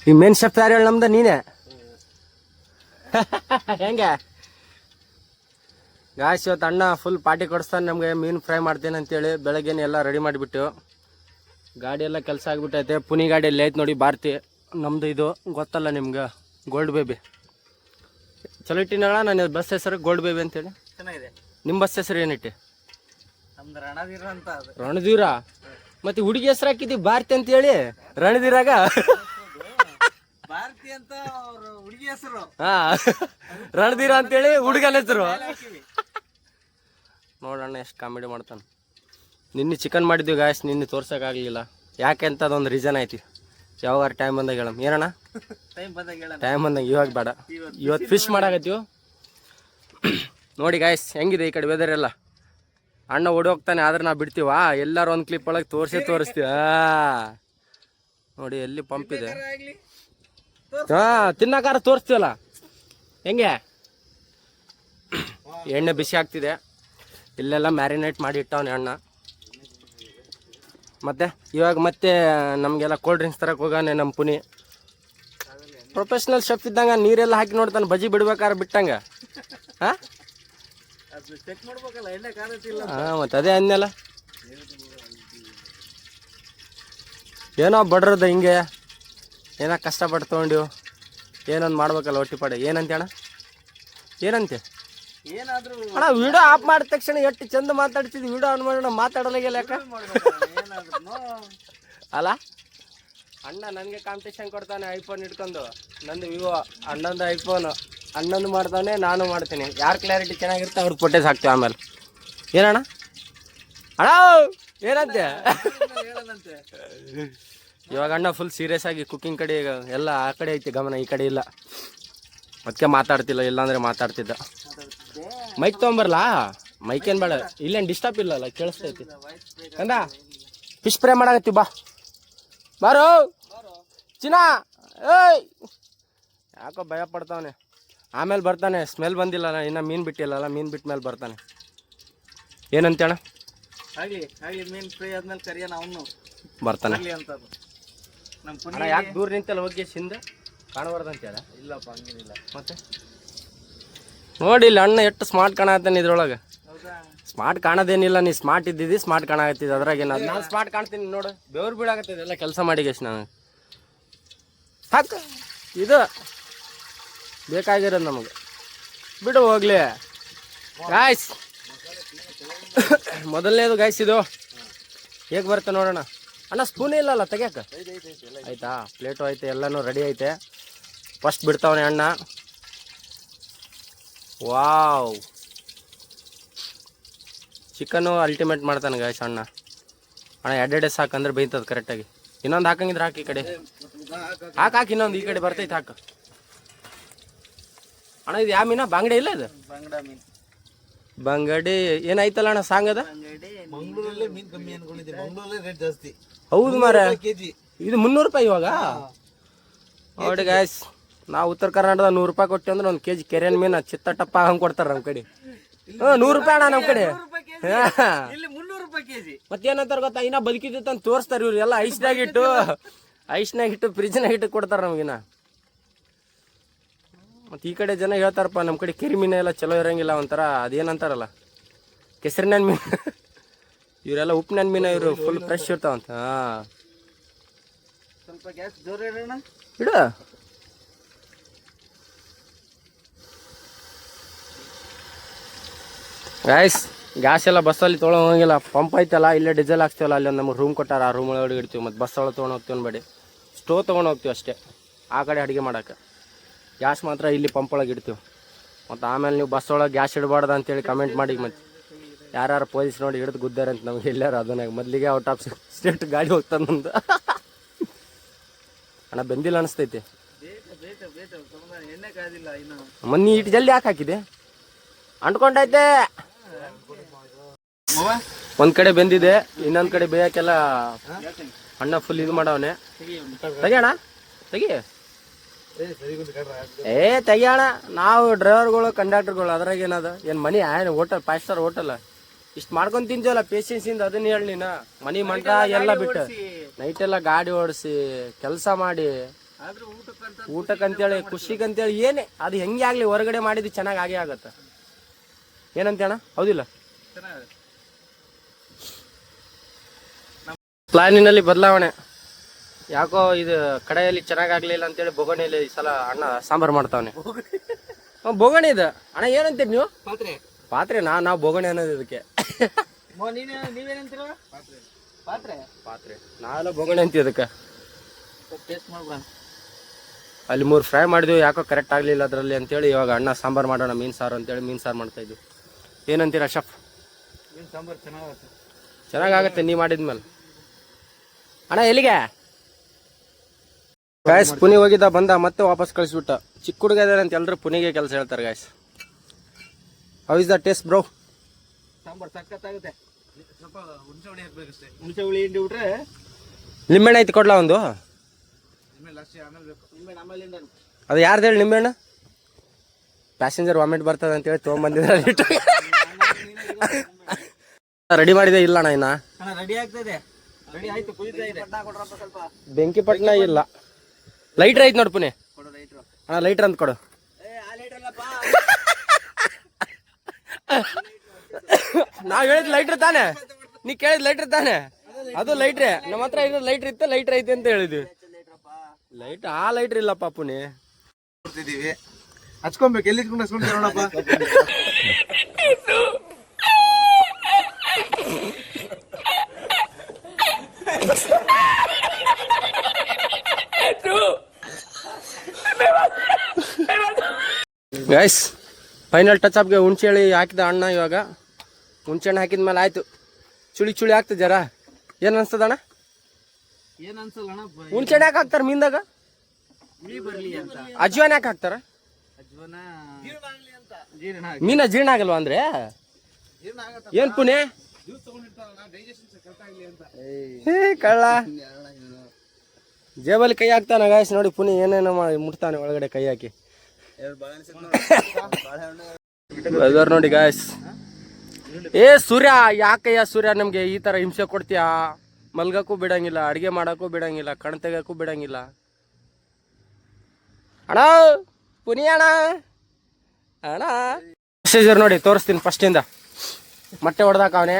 ಈ main chef ಯಾರು ಹೇಳಿ ನಮ್ದ ನೀನೆ ಹೆಂಗೆ ಗಾಯ್ಸ್ ಇವತ್ತು ಅಣ್ಣ ಫುಲ್ ಪಾರ್ಟಿ ಕೊಡಿಸ್ತಾನೆ ನಮಗೆ ಮೀನು ಫ್ರೈ ಮಾಡ್ತೇನೆ ಅಂತೇಳಿ ಬೆಳಗ್ಗೆನೆ ಎಲ್ಲ ರೆಡಿ ಮಾಡಿಬಿಟ್ಟು ಗಾಡಿ ಎಲ್ಲ ಕೆಲಸ ಆಗಿಬಿಟ್ಟೈತೆ ಪುನಿ ಗಾಡಿ ಎಲ್ಲ ಐತೆ ನೋಡಿ ಭಾರತಿ ನಮ್ದು ಇದು ಗೊತ್ತಲ್ಲ ನಿಮ್ಗೆ ಗೋಲ್ಡ್ ಬೇಬಿ ಚಲೋ ಇಟ್ಟಿನಳ ನಾನು ಬಸ್ ಹೆಸರು ಗೋಲ್ಡ್ ಬೇಬಿ ಅಂತೇಳಿ ಚೆನ್ನಾಗಿದೆ. ನಿಮ್ಮ ಬಸ್ ಹೆಸರು ಏನಿಟ್ಟೆ? ನಮ್ದು ರಣಧೀರ ಅಂತ ಅದು. ರಣಧೀರ ಮತ್ತೆ ಹುಡುಗಿ ಹೆಸರು ಹಾಕಿದ್ದಿ ಭಾರತಿ ಅಂತೇಳಿ ರಣಧೀರಾಗ ಭಾರತಿ ಅಂತ ಅವ್ರ ಹುಡುಗಿ ಹೆಸರು. ಹಾ ರಣಧೀರ ಅಂತೇಳಿ ಹುಡುಗನ ಹೆಸರು. ನೋಡಣ್ಣ ಎಷ್ಟು ಕಾಮಿಡಿ ಮಾಡ್ತಾನೆ. ನಿನ್ನೆ ಚಿಕನ್ ಮಾಡಿದ್ವಿ ಗಾಯ್ಸ್, ನಿನ್ನೆ ತೋರ್ಸೋಕ್ಕಾಗಲಿಲ್ಲ. ಯಾಕೆ ಅಂತ ಅದೊಂದು ರೀಸನ್ ಐತಿ. ಯಾವಾಗ ಟೈಮ್ ಬಂದಾಗ ಹೇಳಮ್ ಏನಣ್ಣ, ಟೈಮ್ ಬಂದಾಗ ಇವಾಗ ಬೇಡ, ಇವತ್ತು ಫಿಶ್ ಮಾಡಾಕತ್ತೀವಿ. ನೋಡಿ ಗಾಯ್ಸ್ ಹೆಂಗಿದೆ ಈ ಕಡೆ ವೆದರ್ ಎಲ್ಲ. ಅಣ್ಣ ಓಡಿ ಹೋಗ್ತಾನೆ ಆದ್ರೆ ನಾವು ಬಿಡ್ತೀವ, ಎಲ್ಲರೂ ಒಂದು ಕ್ಲಿಪ್ ಒಳಗೆ ತೋರಿಸ್ತೀವ. ನೋಡಿ ಎಲ್ಲಿ ಪಂಪ್ ಇದೆ, ತಿನ್ನಕಾರ ತೋರಿಸ್ತೀವಲ್ಲ ಹೆಂಗೆ. ಎಣ್ಣೆ ಬಿಸಿ ಆಗ್ತಿದೆ, ಇಲ್ಲೆಲ್ಲ ಮ್ಯಾರಿನೇಟ್ ಮಾಡಿ ಇಟ್ಟವನೆ ಅಣ್ಣ. ಮತ್ತೆ ಇವಾಗ ಮತ್ತೆ ನಮಗೆಲ್ಲ ಕೋಲ್ಡ್ ಡ್ರಿಂಕ್ಸ್ ತರಕ್ಕೆ ಹೋಗಾನೆ ನಮ್ಮ ಪುನಿ. ಪ್ರೊಫೆಷ್ನಲ್ ಶೆಫ್ ಇದ್ದಂಗ ನೀರೆಲ್ಲ ಹಾಕಿ ನೋಡ್ತಾನೆ, ಬಜ್ಜಿ ಬಿಡ್ಬೇಕಾದ್ರೆ ಬಿಟ್ಟಂಗ. ಹಾಂ ಮತ್ತೆ ಅದೇ ಅನ್ನೆಲ್ಲ ಏನೋ ಬಡ್ರದ ಹಿಂಗೆ ಏನೋ ಕಷ್ಟಪಟ್ಟು ತೊಗೊಂಡಿವು, ಏನೊಂದು ಮಾಡ್ಬೇಕಲ್ಲ ಹೊಟ್ಟಿ ಪಾಡೆ. ಏನಂತೆ ಅಣ್ಣ, ಏನಂತೆ ಅಣ್ಣ? ವಿಡಿಯೋ ಆಫ್ ಮಾಡಿದ ತಕ್ಷಣ ಎಷ್ಟು ಚಂದ ಮಾತಾಡ್ತಿದ್ವಿ, ವಿಡಿಯೋ ಆನ್ ಮಾಡೋಣ ಮಾತಾಡಲಾಗಿಲ್ಲ ಯಾಕೆ ಅಲ್ಲ? ಅಣ್ಣ ನನಗೆ ಕಾಂಪಿಟೇಷನ್ ಕೊಡ್ತಾನೆ ಐಫೋನ್ ಇಟ್ಕೊಂಡು, ನಂದು ವಿವೋ, ಅಣ್ಣಂದು ಐಫೋನು, ಅಣ್ಣಂದು ಮಾಡ್ತಾನೆ ನಾನು ಮಾಡ್ತೀನಿ. ಯಾರು ಕ್ಲಾರಿಟಿ ಚೆನ್ನಾಗಿರುತ್ತೆ ಅವ್ರಿಗೆ ಫೋಟೋಸ್ ಹಾಕ್ತೀವಿ ಆಮೇಲೆ. ಏನಣ್ಣ ಅಣ್ಣ ಏನಂತೆ? ಇವಾಗ ಅಣ್ಣ ಫುಲ್ ಸೀರಿಯಸ್ ಆಗಿ ಕುಕ್ಕಿಂಗ್ ಕಡೆ ಎಲ್ಲ ಆ ಕಡೆ ಐತಿ ಗಮನ, ಈ ಕಡೆ ಇಲ್ಲ. ಅದಕ್ಕೆ ಮಾತಾಡ್ತಿಲ್ಲ, ಇಲ್ಲಾಂದ್ರೆ ಮಾತಾಡ್ತಿದ್ದ. ಮೈಕ್ ತೊಗೊಂಬರ್ಲಾ? ಮೈಕೇನು ಬೇಡ, ಇಲ್ಲೇನು ಡಿಸ್ಟರ್ಬ್ ಇಲ್ಲಲ್ಲ, ಕೇಳಿಸ್ತೈತಿ. ಕಂದ ಫಿಶ್ ಫ್ರೈ ಮಾಡಾಕತ್ತೀವಿ, ಬಾ ಬಾರೋ ಚಿನ್ನ. ಏಯ್ ಯಾಕೋ ಭಯ ಪಡ್ತಾವನೆ, ಆಮೇಲೆ ಬರ್ತಾನೆ. ಸ್ಮೆಲ್ ಬಂದಿಲ್ಲ, ಇನ್ನು ಮೀನು ಬಿಟ್ಟಿಲ್ಲಲ್ಲ, ಮೀನು ಬಿಟ್ಟ ಮೇಲೆ ಬರ್ತಾನೆ. ಏನಂತೇಣ? ಮೀನ್ ಫ್ರೈ ಆದ್ಮೇಲೆ ಕರಿಯೋಣ ಅವನು ಬರ್ತಾನೆ. ನಮ್ಮ ಯಾಕೆ ದೂರ ನಿಂತಲ್ಲ ಹೋಗಿ ಸಿಂದ ಕಾಣಬಾರ್ದಂತೇಳ? ಇಲ್ಲಪ್ಪ ಹಂಗೇನಿಲ್ಲ. ಮತ್ತೆ ನೋಡಿ ಇಲ್ಲಿ ಅಣ್ಣ ಎಷ್ಟು ಸ್ಮಾರ್ಟ್ ಕಾಣತ್ತಾನೆ ಇದ್ರೊಳಗೆ. ಸ್ಮಾರ್ಟ್ ಕಾಣೋದೇನಿಲ್ಲ, ನೀ ಸ್ಮಾರ್ಟ್ ಇದ್ದಿದ್ದು ಸ್ಮಾರ್ಟ್ ಕಾಣಾಕತ್ತಿದ್ದು. ಅದ್ರಾಗೇನು ನಾನು ಸ್ಮಾರ್ಟ್ ಕಾಣ್ತೀನಿ ನೋಡು, ಬೆವ್ರು ಬೀಳಾಕತ್ತಿದೆ ಎಲ್ಲ ಕೆಲಸ ಮಾಡಿ ಎಷ್ಟು ನಾನು. ಹಾಕ ಇದು ಬೇಕಾಗಿರೋದು ನಮಗೆ, ಬಿಡು ಹೋಗ್ಲಿ ಗಾಯ್ಸ್. ಮೊದಲನೇದು ಗಾಯ್ಸ್ ಇದು ಹೇಗೆ ಬರುತ್ತೆ ನೋಡೋಣ. ಅಣ್ಣ ಸ್ಪೂನೇ ಇಲ್ಲಲ್ಲ ತೆಗ್ಯಾಕ? ಆಯ್ತಾ, ಪ್ಲೇಟು ಐತೆ, ಎಲ್ಲನೂ ರೆಡಿ ಐತೆ. ಫಸ್ಟ್ ಬಿಡ್ತಾವನೆ ಅಣ್ಣ. ವಾವ್, ಚಿಕನ್ನು ಅಲ್ಟಿಮೇಟ್ ಮಾಡ್ತಾನೆ ಗಾಯ್ಸ್ ಅಣ್ಣ. ಅಣ್ಣ ಎರಡೆರಡೆ ಸಾಕಂದ್ರೆ ಬೇಯ್ತದೆ ಕರೆಕ್ಟಾಗಿ. ಇನ್ನೊಂದು ಹಾಕಂಗಿದ್ರೆ ಹಾಕಿ ಈ ಕಡೆ ಹಾಕಿ, ಇನ್ನೊಂದು ಈ ಕಡೆ ಬರ್ತೈತೆ ಹಾಕು. ಅಣ್ಣ ಇದು ಯಾವ ಮೀನ? ಬಾಂಗಡೆ ಇಲ್ಲ ಇದು? ಬಂಗಡಿ ಏನಾಯ್ತಲ್ಲ ಅಣ್ಣ ಸಾಂಗದ? ಹೌದು ಮಾರ, ಇದು 300 ರೂಪಾಯಿ ಇವಾಗ. ನೋಡಿ ಗಾಯ್ಸ್, ನಾವು ಉತ್ತರ ಕರ್ನಾಟಕದ 100 ರೂಪಾಯಿ ಕೊಟ್ಟು ಅಂದ್ರೆ 1 kg ಕೆರೆಯನ್ ಮೀನು ಚಿತ್ತ ಟಪ್ಪ ಹಂಗೆ ಕೊಡ್ತಾರೆ ನಮ್ಮ ಕಡೆ. 100 ರೂಪಾಯಿ ಅಣ್ಣ ನಮ್ಮ ಕಡೆ. ಮತ್ತೇನಂತಾರ ಗೊತ್ತಾ, ಇನ್ನ ಬದುಕಿದ್ದಂತ ತೋರಿಸ್ತಾರೆ ಇವ್ರು ಎಲ್ಲ. ಐಸ್ನಾಗಿಟ್ಟು ಫ್ರಿಜ್ನಾಗಿಟ್ಟು ಕೊಡ್ತಾರೆ ನಮಗಿನ್ನ. ಮತ್ತು ಈ ಕಡೆ ಜನ ಹೇಳ್ತಾರಪ್ಪ ನಮ್ಮ ಕಡೆ ಕೆರೆ ಮೀನು ಎಲ್ಲ ಚಲೋ ಇರೋಂಗಿಲ್ಲ, ಒಂಥರ ಅದೇನಂತಾರಲ್ಲ ಕೆಸರಿನ ಮೀನು. ಇವರೆಲ್ಲ ಉಪ್ಪಿನ ಮೀನು, ಇವರು ಫುಲ್ ಫ್ರೆಶ್ ಇರ್ತಾವಂತ. ಹಾಂ ಸ್ವಲ್ಪ ಗ್ಯಾಸ್ ಜೋರು ಇಡೋಣ, ಇಡು. ಗಾಯ್ಸ್ ಗ್ಯಾಸ್ ಎಲ್ಲ ಬಸ್ಸಲ್ಲಿ ತೊಗೊಂಡು ಹೋಗಿಲ್ಲ, ಪಂಪ್ ಐತಲ್ಲ ಇಲ್ಲೇ ಡೀಸೆಲ್ ಹಾಕ್ತೀವಲ್ಲ, ಅಲ್ಲಿ ಒಂದು ನಮಗೆ ರೂಮ್ ಕೊಟ್ಟಾರ, ಆ ರೂಮ್ ಒಳಗಡೆ ಇಡ್ತೀವಿ. ಮತ್ತು ಬಸ್ ಒಳಗೆ ತೊಗೊಂಡು ಹೋಗ್ತೀವಿ ಅನ್ಬೇಡಿ, ಸ್ಟೋವ್ ತೊಗೊಂಡು ಹೋಗ್ತೀವಿ ಅಷ್ಟೇ ಆ ಕಡೆ ಅಡುಗೆ ಮಾಡೋಕ್ಕೆ. ಗ್ಯಾಸ್ ಮಾತ್ರ ಇಲ್ಲಿ ಪಂಪ್ ಒಳಗೆ ಇಡ್ತೀವಿ. ಮತ್ತು ಆಮೇಲೆ ನೀವು ಬಸ್ ಒಳಗೆ ಗ್ಯಾಸ್ ಇಡಬಾರ್ದು ಅಂತೇಳಿ ಕಮೆಂಟ್ ಮಾಡಿ. ಮತ್ತು ಯಾರು ಪೊಲೀಸ್ ನೋಡಿ ಹಿಡಿದು ಗುದ್ದಾರೆ ಅಂತ ನಮ್ಗೆ ಎಲ್ಲಾರು ಅದನ್ನಾಗ ಮೊದಲಿಗೆ ಔಟ್ ಆಫ್ ಸ್ಟೇಟ್ ಗಾಡಿ ಹೋಗ್ತಾನೆ ನಮ್ದು. ಅಣ್ಣ ಬೆಂದಿಲ್ಲ ಅನಿಸ್ತೈತಿ. ಮೊನ್ನೆ ಇಟ್ಟು ಜಲ್ದಿ ಯಾಕೆ ಹಾಕಿದೆ? ಅಂಟ್ಕೊಂಡೈತೆ. ಒಂದ್ ಕಡೆ ಬೆಂದಿದೆ, ಇನ್ನೊಂದ್ ಕಡೆ ಬೇಯಕ್ಕೆಲ್ಲ ಅಣ್ಣ ಫುಲ್ ಇದು ಮಾಡವನೆ. ತೆಗಿಯೋಣ, ತೆಗಿ. ತೆಗಿಯೋಣ. ನಾವು ಡ್ರೈವರ್ಗಳು ಕಂಡಕ್ಟರ್ಗಳು, ಅದ್ರಾಗ ಏನದ ಏನು ಮನಿ ಏನು ಹೋಟೆಲ್ 5 ಸ್ಟಾರ್ ಹೋಟೆಲ್ ಇಷ್ಟು ಮಾಡ್ಕೊಂಡು ತಿಂತೀವಲ್ಲ ಪೇಷನ್ಸ್ ಇಂದ. ಅದನ್ನ ಹೇಳಿ ನೀನು ಮನಿ ಮಂಟ ಎಲ್ಲ ಬಿಟ್ಟು ನೈಟೆಲ್ಲ ಗಾಡಿ ಓಡಿಸಿ ಕೆಲಸ ಮಾಡಿ ಆದ್ರೂ ಊಟಕ್ಕಂತ ಊಟಕ್ಕಂತೇಳಿ ಖುಷಿಗಂತೇಳಿ ಏನೇ ಅದು ಹೆಂಗೆ ಆಗಲಿ ಹೊರಗಡೆ ಮಾಡಿದ್ದು ಚೆನ್ನಾಗಿ ಆಗೇ ಆಗತ್ತೆ. ಏನಂತೆ ಅಣ್ಣ, ಹೌದಿಲ್ಲ? ಚೆನ್ನಾಗಿ ಪ್ಲಾನಿನಲ್ಲಿ ಬದಲಾವಣೆ. ಯಾಕೋ ಇದು ಕಡೆಯಲ್ಲಿ ಚೆನ್ನಾಗಾಗಲಿಲ್ಲ ಅಂತೇಳಿ ಬೊಗಣಿಯಲ್ಲಿ ಈ ಸಲ ಅಣ್ಣ ಸಾಂಬಾರು ಮಾಡ್ತಾವನೆ. ಬೊಗಣಿ ಇದು ಅಣ್ಣ, ಏನಂತೀರಿ ನೀವು? ಪಾತ್ರೆ ಪಾತ್ರೆ ನಾವು ಬೊಗಣಿ ಅನ್ನೋದು ಇದಕ್ಕೆ. ನೀವೇನಂತೀರ? ಪಾತ್ರೆ ಪಾತ್ರೆ ನಾವೆಲ್ಲ ಬೊಗಣಿ ಅಂತೀವಿ ಇದಕ್ಕೆ. ಟೇಸ್ಟ್ ಮಾಡ್ಬಿಡೋಣ. ಅಲ್ಲಿ 3 ಫ್ರೈ ಮಾಡಿದ್ವಿ, ಯಾಕೋ ಕರೆಕ್ಟ್ ಆಗಲಿಲ್ಲ ಅದರಲ್ಲಿ ಅಂತೇಳಿ ಇವಾಗ ಅಣ್ಣ ಸಾಂಬಾರು ಮಾಡೋಣ, ಮೀನು ಸಾರು ಅಂತೇಳಿ ಮೀನು ಸಾರು ಮಾಡ್ತಾ ಇದ್ವಿ. ಏನಂತೀರ ಶಫ್? ಮೀನು ಸಾಂಬಾರು ಚೆನ್ನಾಗುತ್ತೆ. ಚೆನ್ನಾಗಾಗತ್ತೆ ನೀ ಮಾಡಿದ್ಮೇಲೆ. ಅಣ್ಣ ಎಲ್ಲಿಗೆ? ಗಾಯ್ಸ್ ಪುನಿ ಹೋಗಿದ್ದ, ಬಂದ ಮತ್ತೆ ವಾಪಸ್ ಕಳಿಸ್ಬಿಟ್ಟ. ಚಿಕ್ಕ ಹುಡುಗ ಇದಾರೆ ಅಂತ ಎಲ್ಲರೂ ಪುನಿಗೆ ಕೆಲಸ ಹೇಳ್ತಾರೆ guys. How is the taste bro? ಸಾಂಬಾರು ಸಖತ್ತಾಗುತ್ತೆ. ಸ್ವಲ್ಪ ಹುಣಸೆ ಹುಳಿ ಹಾಕ್ಬೇಕಷ್ಟೇ. ಹುಣಸೆ ಹುಳಿ ಹಿಂಡಿ ಬಿಟ್ರೆ ನಿಂಬೆಹಣ್ಣು ಐತಿ ಕೊಡ್ಲಾ ಒಂದು? ಆಮೇಲೆ ಅದು ಯಾರ್ದು ಹೇಳಿ ನಿಂಬೆಹಣ್ಣು? ಪ್ಯಾಸೆಂಜರ್ ವಾಮಿಟ್ ಬರ್ತದೆ ಅಂತೇಳಿ ತೊಗೊಂಬಂದಿದ್ರೆ ರೆಡಿ ಮಾಡಿದೆ ಇಲ್ಲ ಅಣ್ಣ? ಇನ್ನ ರೆಡಿ ಆಗ್ತದೆ. ರೆಡಿ ಆಯ್ತು, ಕುದಿತಾ ಇದೆ. ಸ್ವಲ್ಪ ಬೆಂಕಿ ಪಟ್ನ ಇಲ್ಲ. ಲೈಟ್ರ್ ಐತಿ ನೋಡು ಪುನಿ. ಕೊಡು ಲೈಟ್ರು. ಅಣ್ಣ ಲೈಟ್ರ್ ಅಂತ ಕೊಡು. ನಾವ್ ಹೇಳಿದ್ ಲೈಟ್ರ್ ತಾನೆ, ನೀ ಕೇಳಿದ್ ಲೈಟ್ರ್ ತಾನೆ? ಅದು ಲೈಟ್ರೇ. ನಮ್ಮ ಹತ್ರ ಇರೋ ಲೈಟ್ರ್ ಇತ್ತು, ಲೈಟ್ರ್ ಐತಿ ಅಂತ ಹೇಳಿದ್ವಿ. ಲೈಟ್ ಆ ಲೈಟ್ರ್ ಇಲ್ಲಪ್ಪ ಪುನಿ. ಹಚ್ಕೊಬೇಕು, ಎಲ್ಲಿ ಹಚ್ಕೊಂಡು ನೋಡಪ್ಪ. ಗೈಸ್ ಫೈನಲ್ ಟಚ್ ಅಪ್ಗೆ ಹುಣಸೆ ಹಣ್ಣು ಹಾಕಿದ ಅಣ್ಣ. ಇವಾಗ ಹುಣಸೆ ಹಣ್ಣು ಹಾಕಿದ್ಮೇಲೆ ಆಯ್ತು, ಚುಳಿ ಚುಳಿ ಆಗ್ತದೆ ಜರ. ಏನ್ ಅನ್ಸ್ತದ ಅಣ್ಣ? ಏನ್ ಅನ್ಸಲ್ಲ ಅಣ್ಣ. ಹುಣಸೆ ಹಣ್ಣು ಯಾಕೆ ಹಾಕ್ತಾರ ಮೀನ್ದಾಗ? ಹುಳಿ ಬರ್ಲಿ ಅಂತ. ಅಜ್ವಾನ ಯಾಕೆ ಹಾಕ್ತಾರ? ಅಜ್ವಾನ ಮೀನ ಜೀರ್ಣ ಆಗಲ್ವಾ ಅಂದ್ರೆ? ಏನ್ ಪುಣೆ ಕಳ್ಳ ಜೇಬಲ್ಲಿ ಕೈ ಹಾಕ್ತಾನ ಗಾಯ್ಸ್. ನೋಡಿ ಪುಣೆ ಏನೇನೋ ಮುಟ್ತಾನೆ ಒಳಗಡೆ ಕೈ ಹಾಕಿ. ವೆದರ್ ನೋಡಿ ಗಾಯ್ಸ್. ಏ ಸೂರ್ಯ, ಯಾಕಯ್ಯ ಸೂರ್ಯ ನಮ್ಗೆ ಈ ತರ ಹಿಂಸೆ ಕೊಡ್ತೀಯಾ? ಮಲ್ಗಕ್ಕೂ ಬಿಡಂಗಿಲ್ಲ, ಅಡಿಗೆ ಮಾಡಕ್ಕೂ ಬಿಡಂಗಿಲ್ಲ, ಕಣ್ ತೆಗಕ್ಕೂ ಬಿಡಂಗಿಲ್ಲ. ಅಣ್ಣ ಪುನಿ ಅಣ್ಣ, ಅಣ್ಣ ಪ್ರೊಸೀಜರ್ ನೋಡಿ ತೋರಿಸ್ತೀನಿ ಫಸ್ಟಿಂದ. ಮೊಟ್ಟೆ ಹೊಡೆದಾಕ ಅವನೇ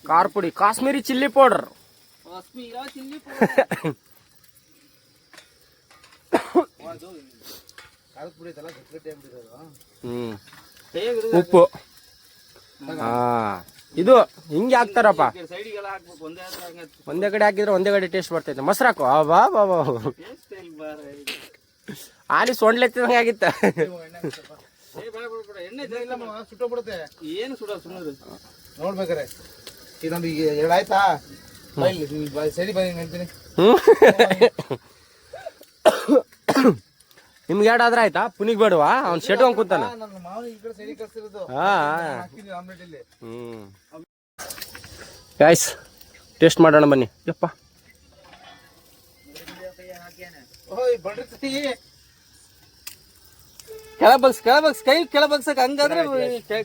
ಖಾರ ಪುಡಿ, ಕಾಶ್ಮೀರಿ ಚಿಲ್ಲಿ ಪೌಡರ್. ಉಪ್ಪು. ಇದು ಹಿಂಗೆ ಹಾಕ್ತಾರಪ್ಪ. ಒಂದೇ ಕಡೆ ಹಾಕಿದ್ರೆ ಒಂದೇ ಕಡೆ ಟೇಸ್ಟ್ ಬರ್ತೈತೆ. ಮೊಸರು ಹಾಕು. ಬಾ ಬಾ ಬಾ, ಆಲಿ ಸೊಂಡ್ಲೆತ್ತಿದಂಗೆ ಆಗಿತ್ತ. ಏನು ಸುಡ ಸುಮ್ಮನೆ ನೋಡ್ಬೇಕಾರೆ ನಮಗೆ ಎರಡು ಆಯ್ತಾ? ಸರಿ ಬನ್ನಿ ಹೇಳ್ತೀನಿ. ನಿಮ್ಗೆ ಎರಡು ಆದ್ರೆ ಆಯ್ತಾ? ಪುನಿಗ್ ಬೇಡವಾ? ಅವ್ನು ಶೆಟ್ ಹೋಗಿ ಕೂತಾನ. ಗಾಯ್ಸ್ ಟೇಸ್ಟ್ ಮಾಡೋಣ ಬನ್ನಿ. ಯಪ್ಪ ಕೆಳಬಗ್ಸ್ ಕೈ ಕೆಳಬಗ್ಸಕ್ ಹಂಗಾದ್ರೆ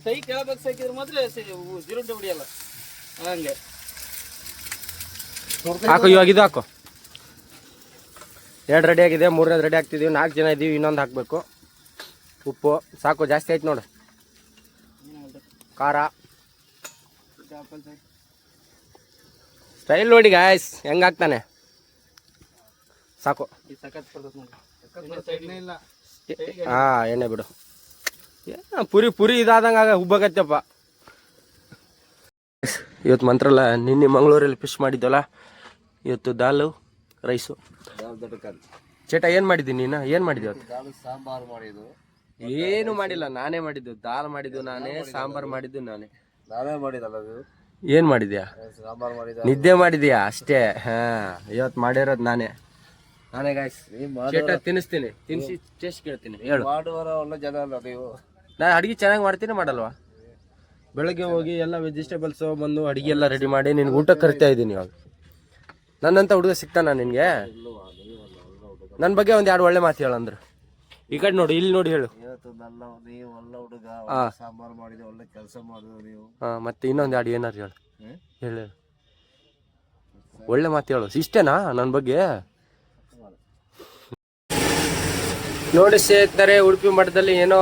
ಕೈ ಕೆಳಬಗ್ಸ್ ಹಾಕಿದ್ರೆ ಮಾತ್ರ ಜೀರುಂಡೆ ಹೊಡಿಯಲ್ಲ. ಹಂಗೆ ಹಾಕು. ಇವಾಗ ಇದು ಹಾಕು. 2 ರೆಡಿ ಆಗಿದೆ, 3ನೇದು ರೆಡಿ ಆಗ್ತಿದೀವಿ. 4 ಜನ ಇದೀವಿ, ಇನ್ನೊಂದು ಹಾಕ್ಬೇಕು. ಉಪ್ಪು ಸಾಕು, ಜಾಸ್ತಿ ಆಯ್ತು ನೋಡು. ಖಾರ ಸ್ಟೈಲ್ ನೋಡಿ ಗಾಯ್ಸ್ ಹೆಂಗ್ ಹಾಕ್ತಾನೆ. ಸಾಕು. ಹಾ ಎಣ್ಣೆ ಬಿಡು. ಪುರಿ ಪುರಿ ಇದಾದಂಗ ಹುಬ್ಬಾಗತ್ತಪ್ಪ. ಇವತ್ತು ಮಂತ್ರಲ್ಲ, ನಿನ್ನೆ ಮಂಗಳೂರಲ್ಲಿ ಫಿಶ್ ಮಾಡಿದ್ವಲ್ಲ, ಇವತ್ತು ದಾಲು ರೈಸು. ಚೇಟ ಏನ್ ಮಾಡಿದ್ದೀನಿ ನೀನು? ಏನ್ ಮಾಡಿದ್ವಿ ಇವತ್ತು? ಸಾಂಬಾರು ಮಾಡಿದ್ದು ಏನು ಮಾಡಿಲ್ಲ, ನಾನೇ ಮಾಡಿದ್ದು. ದಾಲ್ ಮಾಡಿದ್ದು ನಾನೇ, ಸಾಂಬಾರ್ ಮಾಡಿದ್ದು ನಾನೇ. ನಾನೇ ಮಾಡಿದಲ್ಲ. ಏನ್ ಮಾಡಿದ್ಯಾ? ಸಾಂಬಾರು ಮಾಡಿದ, ನಿದ್ದೆ ಮಾಡಿದ್ಯಾ ಅಷ್ಟೇ. ಹಾ ಇವತ್ತು ಮಾಡಿರೋದು ನಾನೇ ಗಾಯ್ಸ್. ಚೇಟ ತಿನ್ನಿಸ್ತೀನಿ, ತಿನ್ಸಿ ಟೇಸ್ಟ್ ಕೇಳ್ತೀನಿ. ಹೇಳು. ಮಾಡುವರ ಒಳ್ಳೆ ಜನ ಅಲ್ಲ ನೀವು. ನಾ ಅಡಿಗೆ ಚೆನ್ನಾಗಿ ಮಾಡ್ತೀನಿ, ಮಾಡಲ್ವಾ? ಬೆಳಗ್ಗೆ ಹೋಗಿ ಎಲ್ಲ ವೆಜಿಟೇಬಲ್ಸ್ ಬಂದು ಅಡಿಗೆ ಎಲ್ಲ ರೆಡಿ ಮಾಡಿ ನಿನ್ಗೆ ಊಟ ಕರಿತಾ ಇದ್ದೀನಿ. ಇವಾಗ ನನ್ನಂತ ಹುಡುಗ ಸಿಗ್ತಾನ ನಿನ್ಗೆ? ನನ್ನ ಬಗ್ಗೆ ಒಂದ್ 2 ಒಳ್ಳೆ ಮಾತು ಹೇಳಂದ್ರು. ಈ ಕಡೆ ನೋಡಿ, ಇಲ್ಲಿ ನೋಡಿ ಹೇಳು. ನೀವು ಒಳ್ಳೆ ಹುಡುಗ, ಸಾಂಬಾರು ಮಾಡಿದ, ಒಳ್ಳೆ ಕೆಲಸ ಮಾಡಿದ್ರು ನೀವು. ಮತ್ತೆ ಇನ್ನೊಂದು 2 ಏನಾರು ಹೇಳು. ಹೇಳು. ಒಳ್ಳೆ ಮಾತು ಹೇಳು. ಇಷ್ಟೇನಾ ನನ್ನ ಬಗ್ಗೆ? ನೋಡಿ ಸ್ನೇಹಿತರೆ, ಉಡುಪಿ ಮಠದಲ್ಲಿ ಏನೋ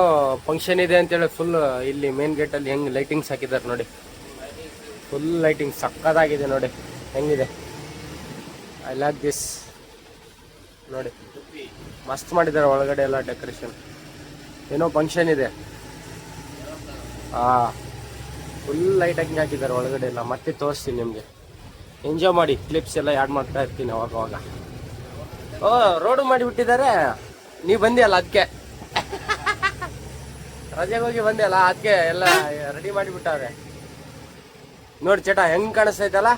ಫಂಕ್ಷನ್ ಇದೆ ಅಂತೇಳಿ ಫುಲ್ ಇಲ್ಲಿ ಮೇನ್ ಗೇಟ್ ಅಲ್ಲಿ ಹೆಂಗ್ ಲೈಟಿಂಗ್ಸ್ ಹಾಕಿದ್ದಾರೆ ನೋಡಿ. ಫುಲ್ ಲೈಟಿಂಗ್ ಸಕ್ಕದಾಗಿದೆ ನೋಡಿ ಹೆಂಗಿದೆ. ಐ ಲೈಕ್ ದಿಸ್ ನೋಡಿ, ಮಸ್ತ್ ಮಾಡಿದ್ದಾರೆ ಒಳಗಡೆ ಎಲ್ಲ ಡೆಕೋರೇಷನ್. ಏನೋ ಫಂಕ್ಷನ್ ಇದೆ. ಫುಲ್ ಲೈಟ್ ಹಾಕಿ ಹಾಕಿದ್ದಾರೆ ಒಳಗಡೆ ಎಲ್ಲ. ಮತ್ತೆ ತೋರಿಸ್ತೀನಿ ನಿಮಗೆ, ಎಂಜಾಯ್ ಮಾಡಿ. ಕ್ಲಿಪ್ಸ್ ಎಲ್ಲ ಆ್ಯಡ್ ಮಾಡ್ತಾ ಇರ್ತೀನಿ ಅವಾಗ. ಓ, ರೋಡು ಮಾಡಿಬಿಟ್ಟಿದ್ದಾರೆ. ನೀವು ಬಂದಿಯಲ್ಲ ಅದಕ್ಕೆ, ರಜೆಗೆ ಹೋಗಿ ಬಂದಿಯಲ್ಲ ಅದಕ್ಕೆ ಎಲ್ಲ ರೆಡಿ ಮಾಡಿಬಿಟ್ಟವ್ರೆ ನೋಡಿ. ಚಟ ಹೆಂಗ್ ಕಾಣಿಸ್ತೈತಲ್ಲ,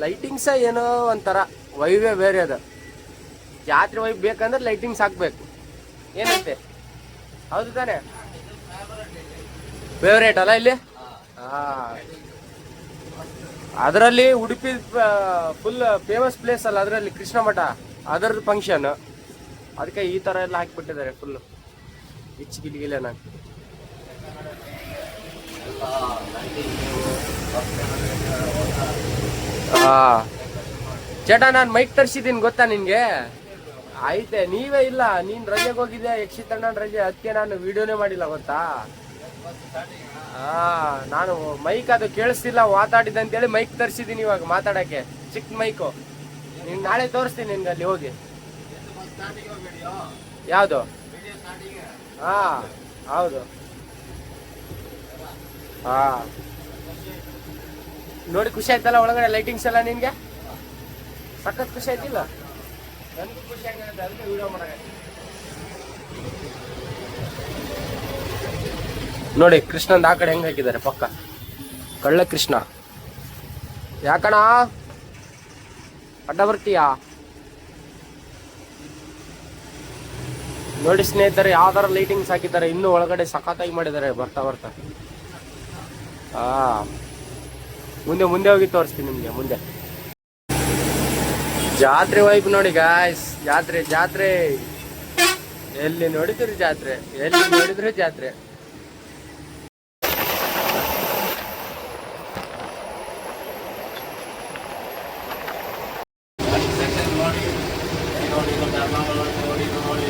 ಲೈಟಿಂಗ್ಸ ಏನೋ ಒಂಥರ ವೈವೇ ಬೇರೆ. ಅದು ಜಾತ್ರೆ ವೈಬ್ ಬೇಕಂದ್ರೆ ಲೈಟಿಂಗ್ಸ್ ಹಾಕ್ಬೇಕು. ಏನಂತೆ? ಹೌದು ತಾನೆ? ಫೇವ್ರೇಟ್ ಅಲ್ಲ ಇಲ್ಲಿ. ಅದರಲ್ಲಿ ಉಡುಪಿ ಫುಲ್ ಫೇಮಸ್ ಪ್ಲೇಸ್ ಅಲ್ಲ, ಅದರಲ್ಲಿ ಕೃಷ್ಣ ಮಠ, ಅದರದ್ದು ಫಂಕ್ಷನ್. ಅದಕ್ಕೆ ಈ ತರ ಎಲ್ಲ ಹಾಕಿಬಿಟ್ಟಿದ್ದಾರೆ ಫುಲ್ ಗಿಚ್ಗಿಲಿಗಿಲ್ಲ. ನಾನು ಚಟ, ನಾನು ಮೈಕ್ ತರಿಸಿದ್ದೀನಿ ಗೊತ್ತಾ ನಿನ್ಗೆ? ಆಯ್ತೆ, ನೀವೇ ಇಲ್ಲ. ನೀನ್ ರಜೆಗೆ ಹೋಗಿದ್ದೆ, ಯಕ್ಷಿತಣ್ಣನ ರಜೆ, ಅದಕ್ಕೆ ನಾನು ವಿಡಿಯೋನೇ ಮಾಡಿಲ್ಲ ಗೊತ್ತಾ. ನಾನು ಮೈಕ್ ಅದು ಕೇಳಿಸ್ತಿಲ್ಲ ಮಾತಾಡಿದ್ದೆ ಅಂತೇಳಿ ಮೈಕ್ ತರಿಸಿದ್ದೀನಿ ಇವಾಗ ಮಾತಾಡಕ್ಕೆ, ಚಿಕ್ಕ ಮೈಕು. ನೀನ್ ನಾಳೆ ತೋರಿಸ್ತೀನಿ ನಿನ್ಗೆ ಅಲ್ಲಿ ಹೋಗಿ. ಯಾವುದು? ಹೌದು. ನೋಡಿ ಖುಷಿ ಆಯ್ತಲ್ಲ ಒಳಗಡೆ ಲೈಟಿಂಗ್ಸ್ ಎಲ್ಲ? ನಿನ್ಗೆ ಸಖತ್ ಖುಷಿ ಆಯ್ತಿಲ್ಲ? ನನಗೂ ಖುಷಿ ಆಗಿರುತ್ತೆ, ಅದಕ್ಕೆ ವಿಡಿಯೋ ಮಾಡಕ್ಕೆ. ನೋಡಿ ಕೃಷ್ಣಂದ ಆ ಕಡೆ ಹೆಂಗ್ ಹಾಕಿದ್ದಾರೆ ಪಕ್ಕ, ಕಳ್ಳ ಕೃಷ್ಣ. ಯಾಕಣ ಅಡ್ಡ ಬರ್ತೀಯಾ? ನೋಡಿ ಸ್ನೇಹಿತರೆ, ಯಾವ್ದಾರ ಲೈಟಿಂಗ್ಸ್ ಹಾಕಿದ್ದಾರೆ. ಇನ್ನೂ ಒಳಗಡೆ ಸಖತ್ತಾಗಿ ಮಾಡಿದ್ದಾರೆ ಬರ್ತಾ ಬರ್ತಾ. ಮುಂದೆ ಮುಂದೆ ಹೋಗಿ ತೋರಿಸ್ತೀನಿ ನಿಮ್ಗೆ ಮುಂದೆ. ಜಾತ್ರೆ ವೈಬ್ ನೋಡಿ ಗಾಯ್ಸ್. ಜಾತ್ರೆ ಜಾತ್ರೆ, ಎಲ್ಲಿ ನೋಡಿದ್ರಿ ಜಾತ್ರೆ, ಎಲ್ಲಿ ನೋಡಿದ್ರು ಜಾತ್ರೆ.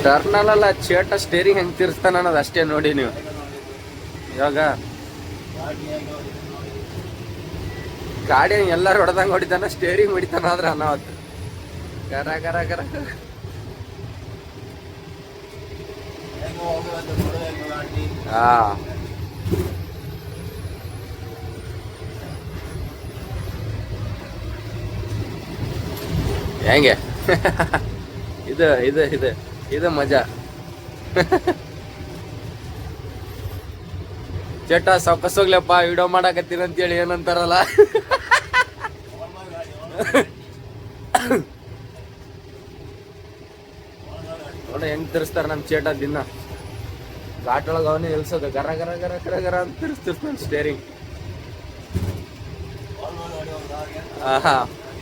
ಟರ್ನಲ್ ಅಲ್ಲ, ಚೇಟ ಸ್ಟೇರಿಂಗ್ ಹೆಂಗ್ ತಿರ್ಸ್ತಾನ ಅನ್ನೋದು ಅಷ್ಟೇ ನೋಡಿ ನೀವು. ಇವಾಗ ಗಾಡಿ ಎಲ್ಲಾರು ಹೊಡೆದಂಗ ಹೊಡಿತಾನ, ಸ್ಟೇರಿಂಗ್ ಹೊಡಿತಾನ ಆದ್ರ ಅನಾವತ್ ಕರ ಕರ ಕರ. ಹೆಂಗೆ ಇದು ಇದು ಇದು ಇದು ಮಜಾ. ಚಟ ಸೌಕಸ್ ಹೋಗ್ಲಪ್ಪ, ವಿಡಿಯೋ ಮಾಡಾಕತ್ತೀನಿ ಅಂತೇಳಿ ಏನಂತಾರಲ್ಲ. ನೋಡ ಹೆಂಗ್ ತಿರ್ಸ್ತಾರ ನಮ್ ಚೇಟ ದಿನ. ಘಾಟ್ ಒಳಗ ಅವನೇ ಎಲ್ಸೋದು, ಗರ ಗರ ಗರ ಗರ ಗರ ಅಂತ ತಿರ್ಸ್ತಿರ್ತಾನ ಸ್ಟೇರಿಂಗ್.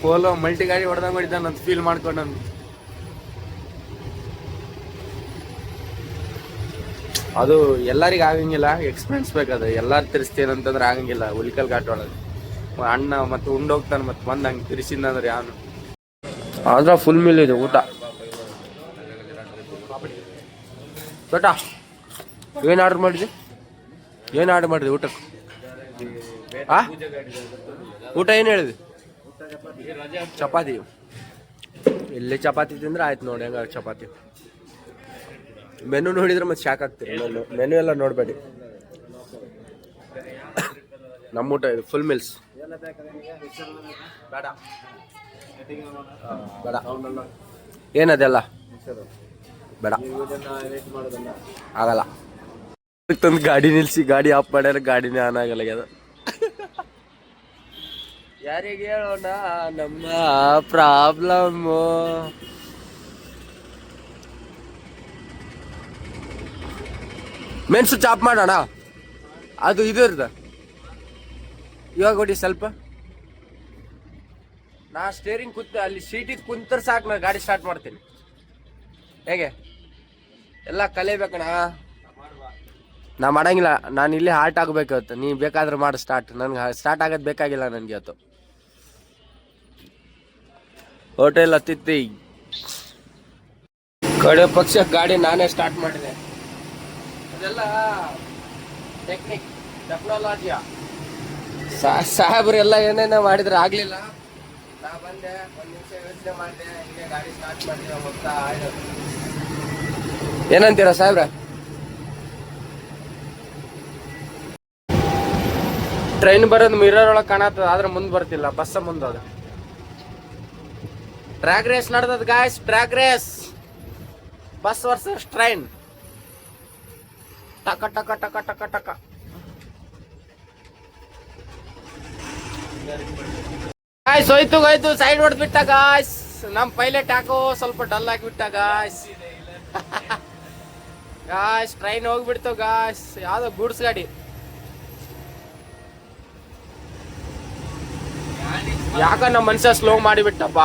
ಪೋಲೋ ಮಲ್ಟಿ ಗಾಡಿ ಹೊಡೆದಂಗ ಹೊಡಿತಾನ ಅಂತ ಫೀಲ್ ಮಾಡ್ಕೊಂಡು. ಅದು ಎಲ್ಲರಿಗೂ ಆಗಂಗಿಲ್ಲ, ಎಕ್ಸ್ಪೀರಿಯನ್ಸ್ ಬೇಕದು. ಎಲ್ಲಾರು ತಿರ್ಸ್ತೇನೆ ಅಂತಂದ್ರೆ ಆಗಂಗಿಲ್ಲ. ಹುಲಿಕಲ್ ಘಾಟ್ ಒಳಗೆ ಅಣ್ಣ ಮತ್ತೆ ಉಂಡೋಗ್ತಾನೆ, ಮತ್ತೆ ಬಂದು ಹಂಗೆ ತಿರ್ಸಿದಂದ್ರೆ ಯಾವನು. ಆದ್ರ ಫುಲ್ ಮೀಲ್ ಇದೆ ಊಟ. ಚೋಟ ಏನು ಆರ್ಡರ್ ಮಾಡಿದ್ವಿ? ಏನು ಆರ್ಡರ್ ಮಾಡಿದ್ವಿ ಊಟಕ್ಕೆ? ಊಟ ಏನು ಹೇಳಿದ್ವಿ? ಚಪಾತಿ. ಇಲ್ಲಿ ಚಪಾತಿ ತಿಂದ್ರೆ ಆಯ್ತು ನೋಡಿ. ಹೆಂಗ ಚಪಾತಿ ಮೆನು ನೋಡಿದ್ರೆ ಮತ್ತೆ ಶಾಕ್ ಆಗ್ತೀರಿ. ಮೆನು ಎಲ್ಲ ನೋಡಬೇಡಿ. ನಮ್ಮ ಊಟ ಇದು ಫುಲ್ ಮೀಲ್ಸ್. ಬೇಡ ಬೇಡ, ಏನದೆಲ್ಲ ಬೇಡ, ಆಗಲ್ಲ. ತಂದು ಗಾಡಿ ನಿಲ್ಸಿ ಗಾಡಿ ಆಫ್ ಮಾಡ್ಯಾರ, ಗಾಡಿನೇ ಆನ್ ಆಗಲ್ಲ. ಅದು ಯಾರಿಗೆ ಹೇಳೋಣ ನಮ್ಮ ಪ್ರಾಬ್ಲಮ್. ಮೇನ್ ಸ್ವಿಚ್ ಆಫ್ ಮಾಡೋಣ. ಅದು ಇದು ಇರ್ದ ಇವಾಗ ಹೊಡಿ ಸ್ವಲ್ಪ. ನಾ ಸ್ಟೇರಿಂಗ್ ಕೂತ ಅಲ್ಲಿ ಸೀಟಿಗೆ ಕುಂತರ್ ಸಾಕು, ನಾ ಗಾಡಿ ಸ್ಟಾರ್ಟ್ ಮಾಡ್ತೀನಿ. ಹೇಗೆ ಎಲ್ಲ ಕಲಿಬೇಕಣ್ಣ. ನಾ ಮಾಡಂಗಿಲ್ಲ, ನಾನು ಇಲ್ಲಿ ಹಾರ್ಟ್ ಆಗಬೇಕಾಗುತ್ತೆ. ನೀ ಬೇಕಾದ್ರೆ ಮಾಡು ಸ್ಟಾರ್ಟ್. ನನ್ಗೆ ಸ್ಟಾರ್ಟ್ ಆಗೋದು ಬೇಕಾಗಿಲ್ಲ ನನಗೆ. ಅದು ಹೋಟೆಲ್ ಹತ್ತಿತ್ತಿ ಕಡೆ ಪಕ್ಷ ಗಾಡಿ ನಾನೇ ಸ್ಟಾರ್ಟ್ ಮಾಡಿದೆ. ಅದೆಲ್ಲ ಟೆಕ್ನಿಕ್ ಟೆಕ್ನಾಲಜಿಯ ಸಾಹೇಬ್ರೆಲ್ಲ ಏನೇನೋ ಮಾಡಿದ್ರೆ ಆಗ್ಲಿಲ್ಲ. ನಾ ಬಂದೆ, ಒಂದ್ ನಿಮಿಷ ಯೋಚನೆ ಮಾಡಿದೆ, ಹಿಂಗೆ ಗಾಡಿ ಸ್ಟಾರ್ಟ್ ಮಾಡಿದೆ. ಹೋಗ್ತಾ ಏನಂತೀರ ಸಾಹೇಬ್ರ? ಟ್ರೈನ್ ಬರೋದು ಮಿರರ್ ಒಳಗೆ ಕಾಣತ್ತದ, ಆದ್ರೆ ಮುಂದೆ ಬರ್ತಿಲ್ಲ. ಬಸ್ಸ ಮುಂದೆ ಅದ. ಟ್ರ್ಯಾಕ್ ರೇಸ್ ನಡ್ದದ guys, track race. Bus versus train. ಟಕ ಟಕ ಟಕ ಟಕ ಟಕ. ಗಾಯ್ಸ್ ಹೋಯ್ತು ಸೈಡ್ ಹೊಡೆದ್ಬಿಟ್ಟ ಗಾಯ್ಸ್. ನಮ್ ಪೈಲಟ್ ಯಾಕೋ ಸ್ವಲ್ಪ ಡಲ್ ಆಗಿಬಿಟ್ಟ ಗಾಯ್ಸ್. ಗಾಯ್ಸ್ ಟ್ರೈನ್ ಹೋಗ್ಬಿಡ್ತು ಗಾಯ್ಸ್. ಯಾವ್ದೋ ಗೂಡ್ಸ್ ಗಾಡಿ. ಯಾಕ ನಮ್ಮ ಮನುಷ್ಯ ಸ್ಲೋ ಮಾಡಿಬಿಟ್ಟಪ್ಪ.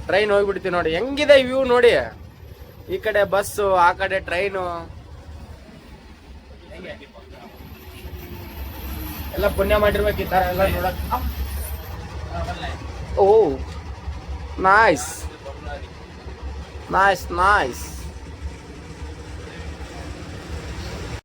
ಟ್ರೈನ್ ಹೋಗ್ಬಿಡ್ತೀವಿ ನೋಡಿ. ಹೆಂಗಿದೆ ವ್ಯೂ ನೋಡಿ. ಈ ಕಡೆ ಬಸ್ಸು, ಆ ಕಡೆ ಟ್ರೈನು. ಎಲ್ಲ ಪುಣ್ಯ ಮಾಡಿರ್ಬೇಕು ಈ ತರ ಎಲ್ಲ ನೋಡಕ್. ಓ ನೈಸ್ ನೈಸ್ ನೈಸ್.